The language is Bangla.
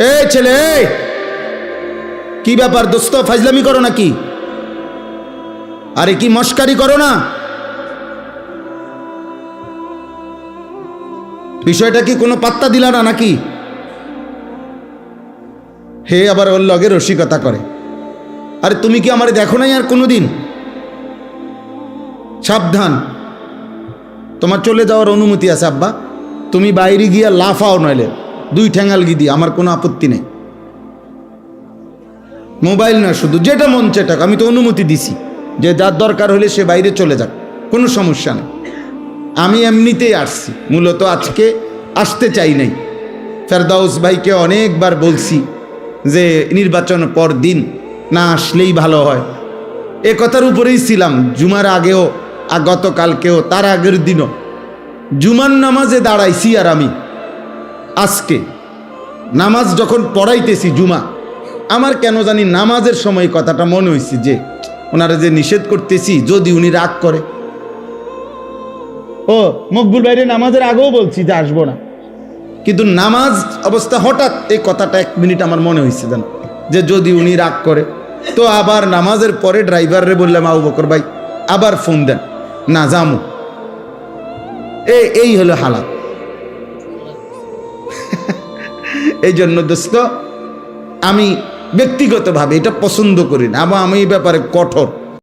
এই ছেলে, কি ব্যাপার দোস্ত, ফাজলামি করো নাকি? আরে কি মস্কারি করো না? বিষয়টা কি কোনো পাত্তা দিলা না নাকি? হে আবার ওর লগে রসিকতা করে। আরে তুমি কি আমারে দেখো নাই আর কোনোদিন? সাবধান, তোমার চলে যাওয়ার অনুমতি আছে আব্বা। তুমি বাইরে গিয়া লাফাও, নইলে 2 ঠ্যাঙ্গাল গিয়ে দিয়ে আমার কোনো আপত্তি নেই। মোবাইল না, শুধু যেটা মন চেটাক, আমি তো অনুমতি দিছি যে যার দরকার হলে সে বাইরে চলে যাক, কোনো সমস্যা নেই। আমি এমনিতেই আসছি, মূলত আজকে আসতে চাই নাই। ফেরদাউস ভাইকে অনেকবার বলছি যে নির্বাচন পর দিন না আসলেই ভালো হয়, এ কথার উপরেই ছিলাম। জুমার আগেও, গতকালকেও, তার আগের দিনও জুমার নামাজে দাঁড়াইছি। আর আমি আজকে নামাজ যখন পড়াইতেছি জুমা, আমার কেন জানি নামাজের সময় কথাটা মনে হয়েছে যে ওনারা যে নিষেধ করতেছি, যদি উনি রাগ করে। ও মকবুল বাইরে নামাজের আগেও বলছি যে আসবো না, কিন্তু নামাজ অবস্থা হঠাৎ এই কথাটা 1 মিনিট আমার মনে হয়েছে যেন, যে যদি উনি রাগ করে। তো আবার নামাজের পরে ড্রাইভাররে বললাম, আবু বকর ভাই আবার ফোন দেন, না যামু। এই হলো হালাত। এই জন্য দোস্ত, আমি ব্যক্তিগতভাবে এটা পছন্দ করি না, আমি এই ব্যাপারে কঠোর।